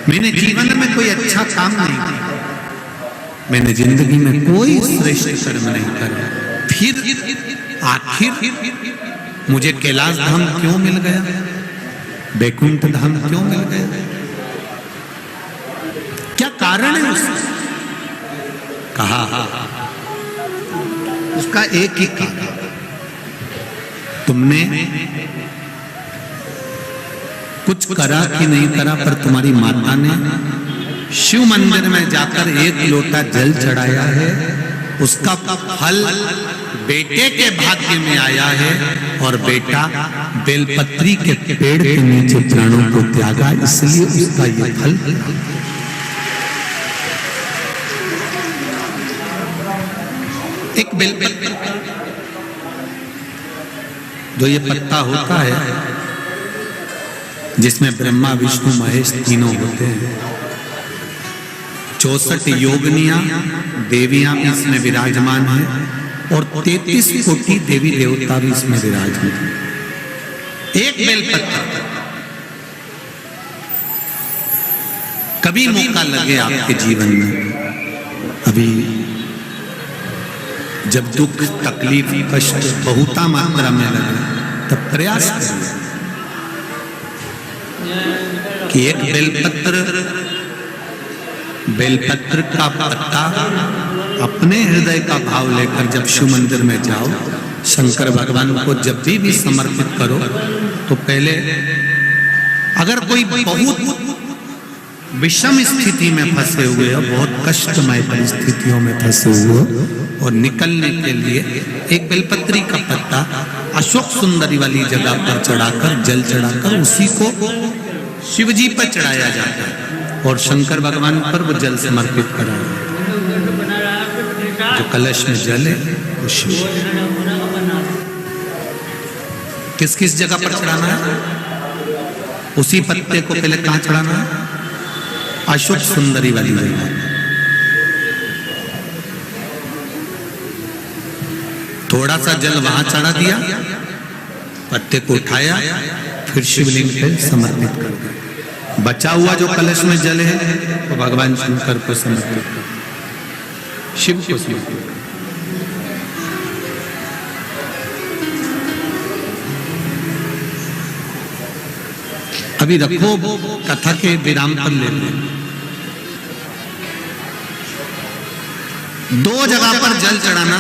मैंने जीवन में कोई अच्छा काम नहीं किया, मैंने जिंदगी में कोई श्रेष्ठ कर्म नहीं करा, फिर आखिर मुझे कैलाश धाम क्यों मिल गया, वैकुंठ धाम क्यों मिल गया? क्या कारण है उसका? कहा उसका एक ही कारण, तुमने कुछ करा कि नहीं करा, पर तुम्हारी माता ने शिव मंदिर में जाकर एक लोटा जल चढ़ाया है, उसका फल बेटे के भाग्य में आया है, और बेटा बेलपत्री के पेड़ के नीचे प्राणों को त्यागा, इसलिए उसका ये फल। एक बेलपत्र जो ये पत्ता होता है, जिसमें ब्रह्मा विष्णु महेश तीनों होते हैं, 64 योगिनियां देवियां भी इसमें विराजमान हैं, और 33 कोटि देवी देवता भी इसमें विराजमान हैं। एक बेलपत्र, कभी मौका लगे आपके जीवन में, अभी जब दुख तकलीफ कष्ट बहुत मात्रा में लगे, तब प्रयास करिए कि एक बेलपत्र का पत्ता अपने हृदय का भाव लेकर जब शिव मंदिर में जाओ, शंकर भगवान को जब भी समर्पित करो, तो पहले अगर कोई बहुत विषम स्थिति में फंसे हुए हो, बहुत कष्टमय परिस्थितियों में फंसे हुए हो, और निकलने के लिए एक बेलपत्री का पत्ता अशोक सुंदरी वाली जगह पर चढ़ाकर, जल चढ़ाकर उसी को शिव जी पर चढ़ाया जाता है, और शंकर भगवान पर वो जल समर्पित करा। जो कलश में जल है वो शिव। किस किस जगह पर चढ़ाना है? उसी पत्ते को पहले कहां चढ़ाना है? अशोक सुंदरी वाली जगह। थोड़ा सा जल वहां चढ़ा दिया, पत्ते को उठाया, फिर शिवलिंग पे समर्पित कर दिया। बचा हुआ जो कलश में जल है वो भगवान शंकर को समर्पित कर, शिव को समर्पित कर। अभी रखो, कथा के विराम पर लेते हैं। 2 जगह पर जल चढ़ाना,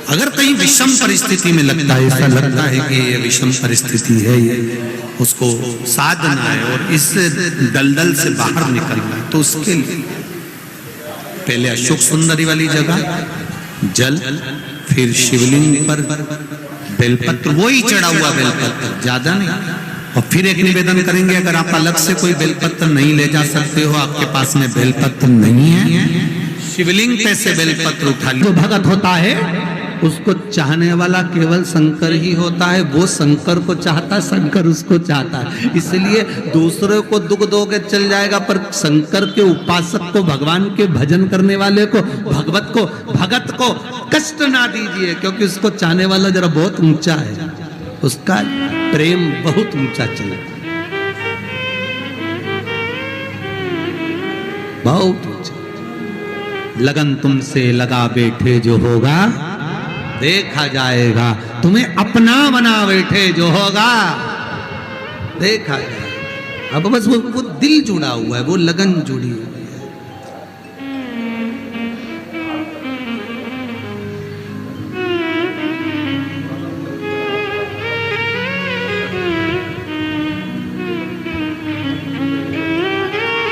अगर कहीं विषम परिस्थिति में लगता है, ऐसा लगता है कि ये विषम परिस्थिति है, ये उसको साधना है और इस दलदल से बाहर निकलना है, तो उसके लिए पहले अशोक सुंदरी वाली जगह जल, फिर शिवलिंग पर बेलपत्र, वही चढ़ा हुआ बेलपत्र, ज्यादा नहीं। और फिर एक निवेदन करेंगे, अगर आप अलग से कोई बेलपत्र नहीं ले जा सकते हो, आपके पास में बेलपत्र नहीं है, शिवलिंग पे से बेलपत्र उठा लीजिए। जो भगत होता है उसको चाहने वाला केवल शंकर ही होता है, वो शंकर को चाहता है, शंकर उसको चाहता है, इसलिए दूसरे को दुख दोगे चल जाएगा, पर शंकर के उपासक को, भगवान के भजन करने वाले को, भगत को कष्ट ना दीजिए, क्योंकि उसको चाहने वाला जरा बहुत ऊंचा है, उसका प्रेम बहुत ऊंचा चला, बहुत ऊंचा। लगन तुमसे लगा बैठे जो होगा देखा जाएगा, तुम्हें अपना बना बैठे जो होगा देखा जाएगा। अब बस वो दिल जुड़ा हुआ है, वो लगन जुड़ी हुई है।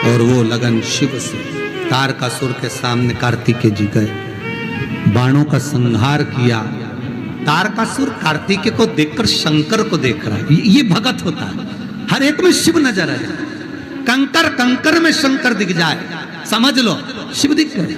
और वो लगन शिव से। तारकासुर के सामने कार्तिकेय जी गए, बाणों का संहार किया। तारकासुर कार्तिकेय को देखकर शंकर को देख रहा है, ये भगत होता है। हर एक में शिव नजर आ जाए, कंकर कंकर में शंकर दिख जाए, समझ लो शिव दिख गए।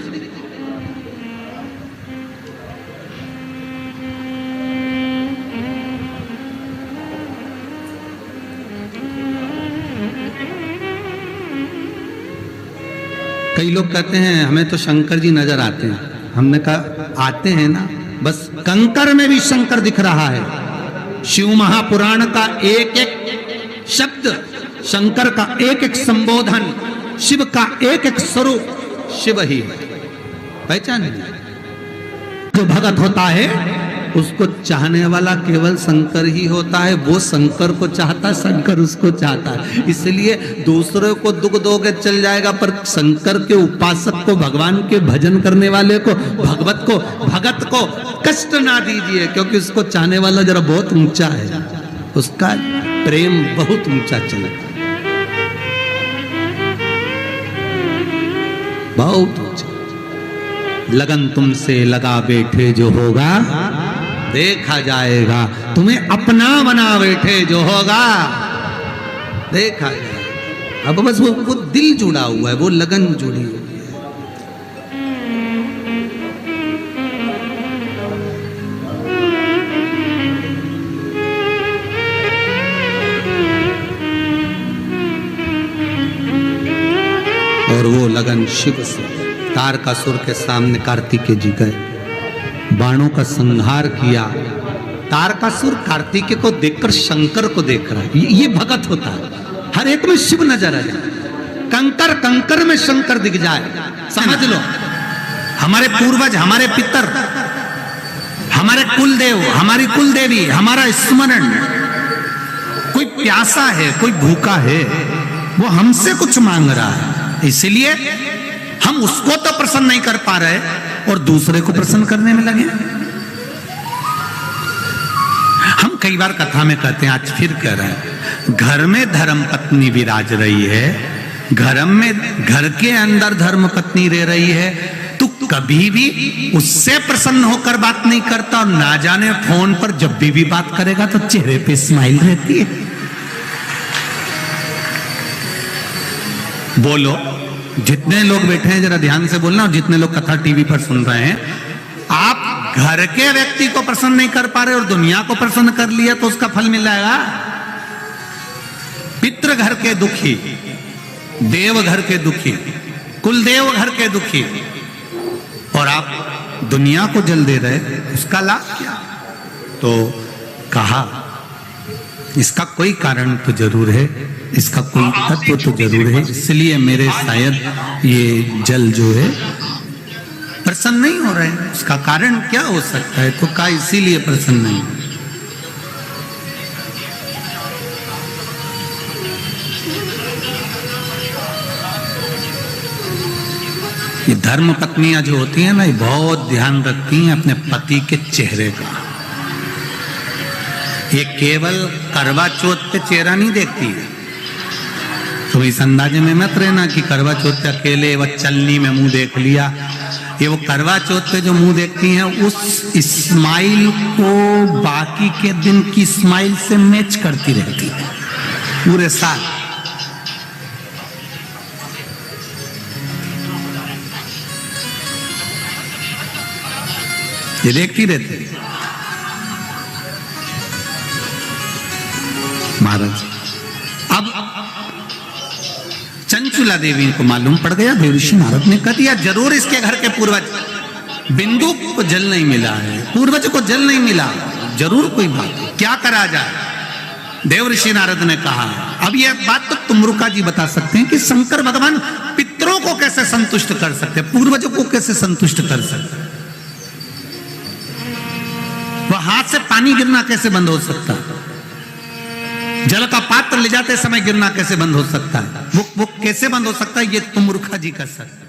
कई लोग कहते हैं हमें तो शंकर जी नजर आते हैं, हमने कहा आते हैं ना, बस कंकर में भी शंकर दिख रहा है। शिव महापुराण का एक एक शब्द शंकर का एक एक संबोधन, शिव का एक एक स्वरूप शिव ही है। पहचान? जो भगत होता है उसको चाहने वाला केवल शंकर ही होता है। वो शंकर को चाहता है, शंकर उसको चाहता है। इसलिए दूसरे को दुख दोगे चल जाएगा, पर शंकर के उपासक को, भगवान के भजन करने वाले को, भगत को कष्ट ना दीजिए, क्योंकि उसको चाहने वाला जरा बहुत ऊंचा है, उसका प्रेम बहुत ऊंचा चला, बहुत ऊंचा। लगन तुमसे लगा बैठे जो होगा देखा जाएगा, तुम्हें अपना बना बैठे जो होगा देखा जाएगा। अब बस वो दिल जुड़ा हुआ है, वो लगन जुड़ी हुई है। और वो लगन शिव से। तारकासुर के सामने कार्तिकेय जी गए, बाणों का संहार किया। तारकासुर कार्तिकेय को देखकर शंकर को देख रहा है। ये भगत होता है, हर एक में शिव नजर आ जाए, कंकर कंकर में शंकर दिख जाए। समझ लो, हमारे पूर्वज, हमारे पितर, हमारे कुलदेव, हमारी कुलदेवी, हमारा स्मरण। कोई प्यासा है, कोई भूखा है, वो हमसे कुछ मांग रहा है, इसलिए हम उसको तो प्रसन्न नहीं कर पा रहे और दूसरे को प्रसन्न करने में लगे। हम कई बार कथा में कहते हैं, आज फिर कह रहे हैं, घर में धर्म पत्नी विराज रही है, घर के अंदर धर्म पत्नी रह रही है, तू कभी भी उससे प्रसन्न होकर बात नहीं करता, और ना जाने फोन पर जब भी बात करेगा तो चेहरे पे स्माइल रहती है। बोलो, जितने लोग बैठे हैं जरा ध्यान से बोलना, और जितने लोग कथा टीवी पर सुन रहे हैं, आप घर के व्यक्ति को प्रसन्न नहीं कर पा रहे और दुनिया को प्रसन्न कर लिया तो उसका फल मिल जाएगा। पितृ घर के दुखी, देव घर के दुखी, कुलदेव घर के दुखी, और आप दुनिया को जल दे रहे, उसका लाभ क्या? तो कहा इसका कोई कारण तो जरूर है, इसका कोई तत्व तो जरूर है, इसलिए मेरे शायद ये जल जो है प्रसन्न नहीं हो रहे हैं। उसका कारण क्या हो सकता है? तो का इसीलिए प्रसन्न नहीं। ये धर्म पत्नियां जो होती हैं ना, ये बहुत ध्यान रखती हैं अपने पति के चेहरे का। ये केवल करवा चौथ पे चेहरा नहीं देखती है। तो इस अंदाजे में मत रहना कि करवा चौथ पे अकेले व चलनी में मुंह देख लिया। ये वो करवा चौथ पे जो मुंह देखती हैं, उस स्माइल को बाकी के दिन की स्माइल से मैच करती रहती है पूरे साल। ये देखती रहती है। महाराज, अब चंचुला देवी को मालूम पड़ गया, देवर्षि नारद ने कह दिया जरूर इसके घर के पूर्वज बिंदु को जल नहीं मिला है, पूर्वज को जल नहीं मिला, जरूर कोई बात है, क्या करा जाए। देवर्षि नारद ने कहा, अब यह बात तो तुमरुका जी बता सकते हैं कि शंकर भगवान पितरों को कैसे संतुष्ट कर सकते, पूर्वजों को कैसे संतुष्ट कर सकते, वह हाथ से पानी गिरना कैसे बंद हो सकता है, जल का पात्र ले जाते समय गिरना कैसे बंद हो सकता है, वो कैसे बंद हो सकता है, ये तुमरुका जी कर सकते।